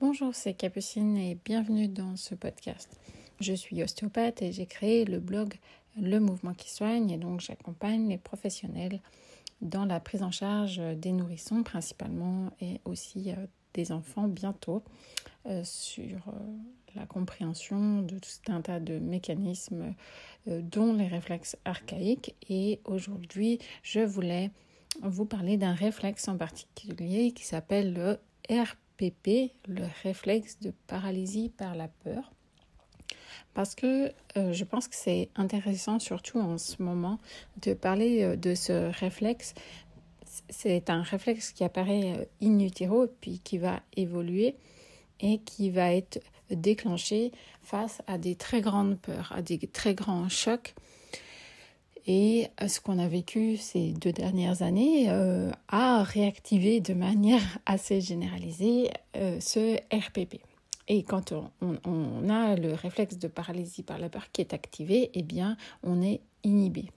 Bonjour, c'est Capucine et bienvenue dans ce podcast. Je suis ostéopathe et j'ai créé le blog Le Mouvement qui soigne et donc j'accompagne les professionnels dans la prise en charge des nourrissons principalement et aussi des enfants bientôt sur la compréhension de tout un tas de mécanismes dont les réflexes archaïques. Et aujourd'hui, je voulais vous parler d'un réflexe en particulier qui s'appelle le RPP, le réflexe de paralysie par la peur. Parce que je pense que c'est intéressant, surtout en ce moment, de parler de ce réflexe. C'est un réflexe qui apparaît in utero, puis qui va évoluer et qui va être déclenché face à des très grandes peurs, à des très grands chocs. Et ce qu'on a vécu ces 2 dernières années a réactivé de manière assez généralisée ce RPP. Et quand on a le réflexe de paralysie par la peur qui est activé, eh bien, on est inhibé.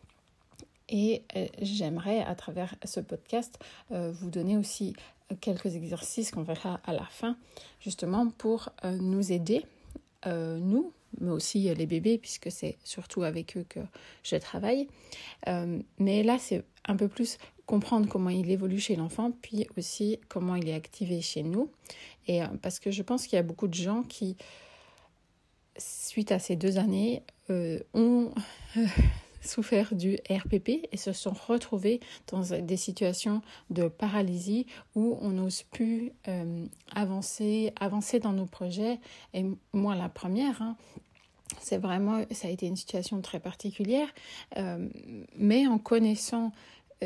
Et j'aimerais, à travers ce podcast, vous donner aussi quelques exercices qu'on verra à la fin, justement pour nous aider, nous, mais aussi les bébés, puisque c'est surtout avec eux que je travaille. Mais là, c'est un peu plus comprendre comment il évolue chez l'enfant, puis aussi comment il est activé chez nous. Et parce que je pense qu'il y a beaucoup de gens qui, suite à ces 2 années, ont souffert du RPP et se sont retrouvés dans des situations de paralysie où on n'ose plus avancer dans nos projets. Et moi, la première, ça a été une situation très particulière, mais en connaissant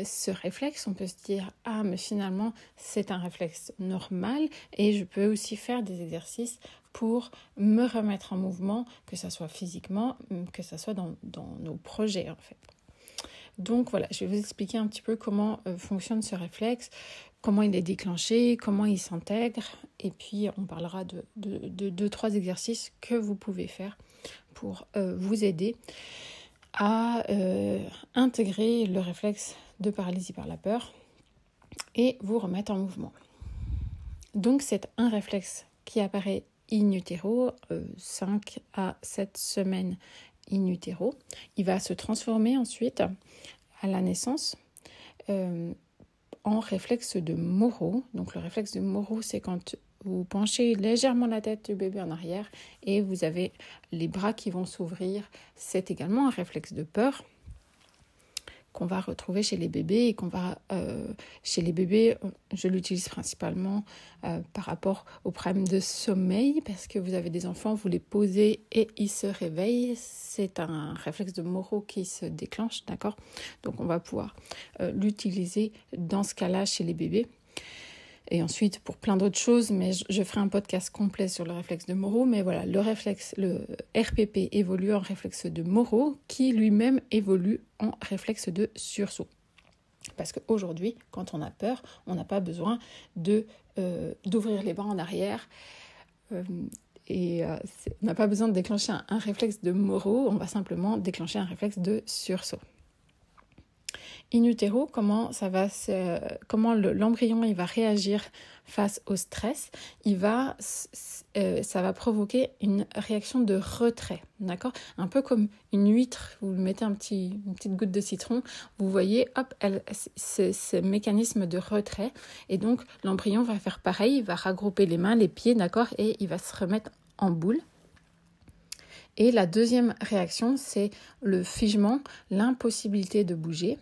ce réflexe, on peut se dire « Ah, mais finalement, c'est un réflexe normal et je peux aussi faire des exercices pour me remettre en mouvement, que ce soit physiquement, que ce soit dans nos projets en fait. » Donc voilà, je vais vous expliquer un petit peu comment fonctionne ce réflexe, comment il est déclenché, comment il s'intègre, et puis on parlera de 2-3 exercices que vous pouvez faire pour vous aider à intégrer le réflexe de paralysie par la peur et vous remettre en mouvement. Donc c'est un réflexe qui apparaît in utero, 5 à 7 semaines in utero. Il va se transformer ensuite à la naissance en réflexe de Moro. Donc le réflexe de Moro, c'est quand vous penchez légèrement la tête du bébé en arrière et vous avez les bras qui vont s'ouvrir. C'est également un réflexe de peur qu'on va retrouver chez les bébés et chez les bébés, je l'utilise principalement par rapport aux problèmes de sommeil parce que vous avez des enfants, vous les posez et ils se réveillent. C'est un réflexe de Moro qui se déclenche, d'accord ? Donc on va pouvoir l'utiliser dans ce cas-là chez les bébés. Et ensuite, pour plein d'autres choses, mais je ferai un podcast complet sur le réflexe de Moro. Mais voilà, le RPP évolue en réflexe de Moro, qui lui-même évolue en réflexe de sursaut. Parce qu'aujourd'hui, quand on a peur, on n'a pas besoin d'ouvrir les bras en arrière. On n'a pas besoin de déclencher un réflexe de Moro, on va simplement déclencher un réflexe de sursaut. In utero, comment l'embryon il va réagir face au stress, ça va provoquer une réaction de retrait, d'accord ? Un peu comme une huître, vous mettez une petite goutte de citron, vous voyez, hop, c'est ce mécanisme de retrait, et donc l'embryon va faire pareil, il va regrouper les mains, les pieds, d'accord, et il va se remettre en boule. Et la deuxième réaction, c'est le figement, l'impossibilité de bouger.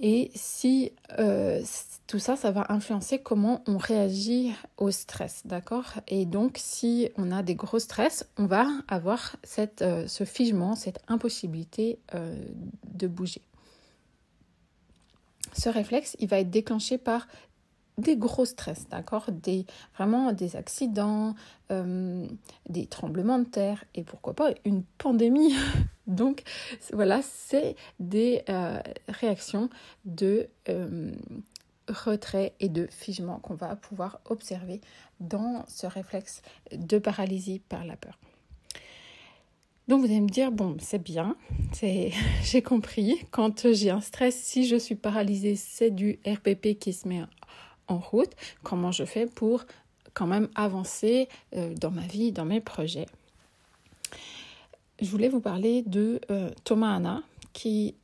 Et si tout ça, ça va influencer comment on réagit au stress, d'accord ? Et donc, si on a des gros stress, on va avoir ce figement, cette impossibilité de bouger. Ce réflexe, il va être déclenché par des gros stress, d'accord ? Vraiment des accidents, des tremblements de terre et pourquoi pas une pandémie. Donc voilà, c'est des réactions de retrait et de figement qu'on va pouvoir observer dans ce réflexe de paralysie par la peur. Donc vous allez me dire, bon, c'est bien, j'ai compris, quand j'ai un stress, si je suis paralysée, c'est du RPP qui se met en route. Comment je fais pour quand même avancer dans ma vie, dans mes projets. Je voulais vous parler de Thomas Hanna, qui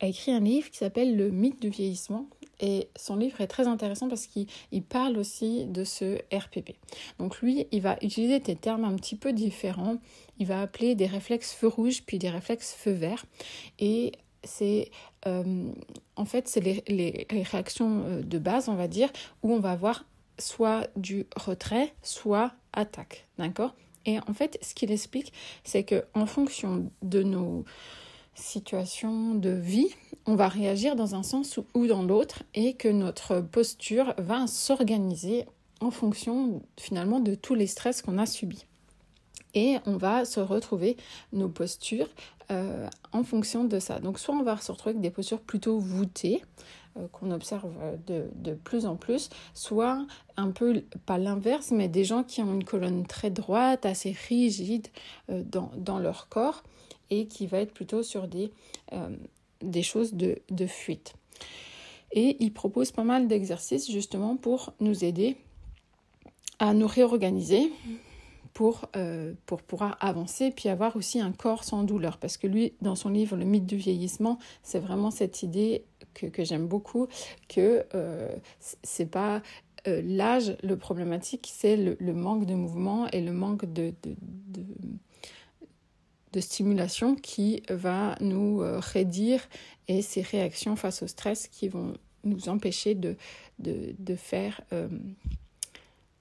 a écrit un livre qui s'appelle Le mythe du vieillissement. Et son livre est très intéressant parce qu'il parle aussi de ce RPP. Donc lui, il va utiliser des termes un petit peu différents. Il va appeler des réflexes feu rouge puis des réflexes feu vert. Et c'est en fait c'est les réactions de base, on va dire, où on va avoir soit du retrait, soit attaque, d'accord ? Et en fait, ce qu'il explique, c'est qu'en fonction de nos situations de vie, on va réagir dans un sens ou dans l'autre et que notre posture va s'organiser en fonction finalement de tous les stress qu'on a subis. Et on va se retrouver nos postures en fonction de ça. Donc soit on va se retrouver avec des postures plutôt voûtées, qu'on observe de plus en plus, soit un peu, pas l'inverse, mais des gens qui ont une colonne très droite, assez rigide dans leur corps, et qui va être plutôt sur des choses de fuite. Et il propose pas mal d'exercices justement pour nous aider à nous réorganiser, pour pouvoir avancer, puis avoir aussi un corps sans douleur. Parce que lui, dans son livre « Le mythe du vieillissement », c'est vraiment cette idée que j'aime beaucoup, que c'est pas l'âge le problématique, c'est le manque de mouvement et le manque de stimulation qui va nous raidir, et ces réactions face au stress qui vont nous empêcher de faire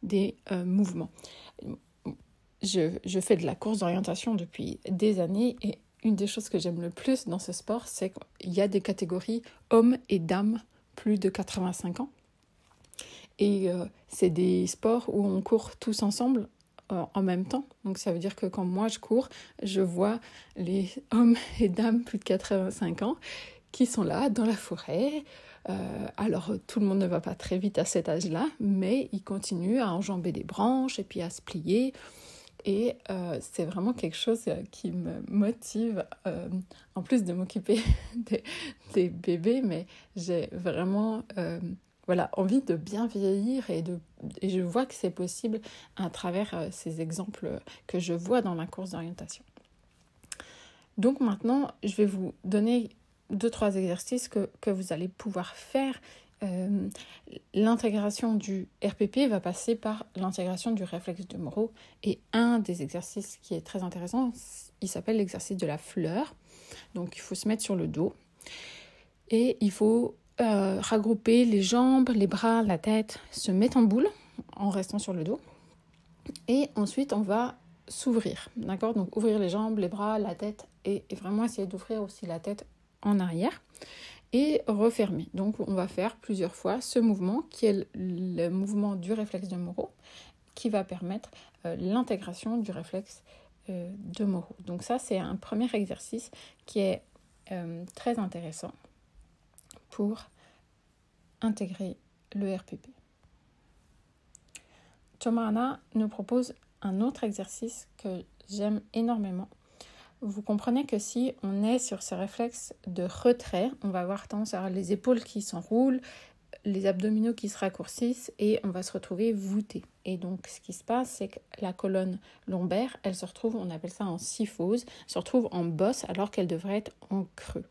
des mouvements. Je fais de la course d'orientation depuis des années et une des choses que j'aime le plus dans ce sport, c'est qu'il y a des catégories hommes et dames plus de 85 ans. Et c'est des sports où on court tous ensemble en même temps. Donc ça veut dire que quand moi je cours, je vois les hommes et dames plus de 85 ans qui sont là dans la forêt. Alors tout le monde ne va pas très vite à cet âge-là, mais ils continuent à enjamber des branches et puis à se plier. Et c'est vraiment quelque chose qui me motive, en plus de m'occuper des bébés, mais j'ai vraiment envie de bien vieillir et je vois que c'est possible à travers ces exemples que je vois dans ma course d'orientation. Donc maintenant, je vais vous donner 2-3 exercices que vous allez pouvoir faire. L'intégration du RPP va passer par l'intégration du réflexe de Moro, et un des exercices qui est très intéressant, il s'appelle l'exercice de la fleur. Donc il faut se mettre sur le dos et il faut regrouper les jambes, les bras, la tête, se mettre en boule en restant sur le dos, et ensuite on va s'ouvrir, d'accord ? Donc ouvrir les jambes, les bras, la tête, et vraiment essayer d'ouvrir aussi la tête en arrière et refermer. Donc on va faire plusieurs fois ce mouvement qui est le mouvement du réflexe de Moro, qui va permettre l'intégration du réflexe de Moro. Donc ça, c'est un premier exercice qui est très intéressant pour intégrer le RPP. Thomas Hanna nous propose un autre exercice que j'aime énormément. Vous comprenez que si on est sur ce réflexe de retrait, on va avoir tendance à avoir les épaules qui s'enroulent, les abdominaux qui se raccourcissent et on va se retrouver voûté. Et donc ce qui se passe, c'est que la colonne lombaire, elle se retrouve, on appelle ça en syphose, se retrouve en bosse alors qu'elle devrait être en creux.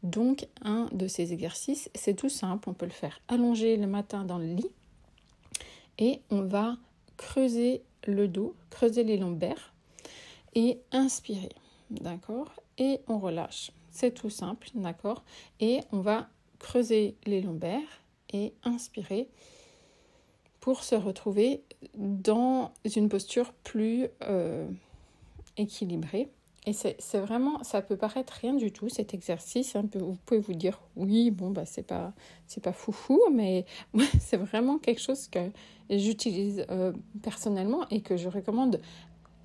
Donc un de ces exercices, c'est tout simple, on peut le faire allongé le matin dans le lit et on va creuser le dos, creuser les lombaires et inspirer. D'accord ? Et on relâche. C'est tout simple, d'accord ? Et on va creuser les lombaires et inspirer pour se retrouver dans une posture plus équilibrée. Et c'est vraiment, ça peut paraître rien du tout, cet exercice. Vous pouvez vous dire, oui, c'est pas foufou, mais moi, c'est vraiment quelque chose que j'utilise personnellement et que je recommande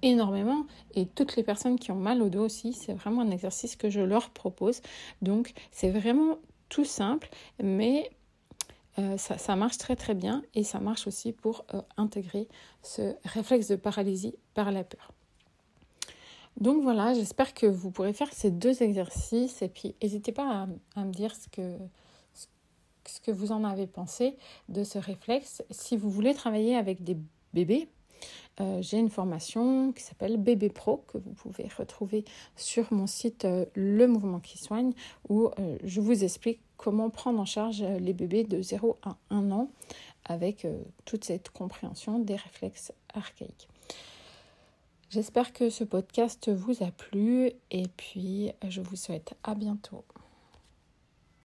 énormément, et toutes les personnes qui ont mal au dos aussi, c'est vraiment un exercice que je leur propose. Donc c'est vraiment tout simple, mais ça marche très très bien, et ça marche aussi pour intégrer ce réflexe de paralysie par la peur. Donc voilà, j'espère que vous pourrez faire ces 2 exercices, et puis n'hésitez pas à me dire ce que ce que vous en avez pensé de ce réflexe. Si vous voulez travailler avec des bébés, j'ai une formation qui s'appelle Bébé Pro que vous pouvez retrouver sur mon site Le Mouvement qui Soigne, où je vous explique comment prendre en charge les bébés de 0 à 1 an avec toute cette compréhension des réflexes archaïques. J'espère que ce podcast vous a plu et puis je vous souhaite à bientôt.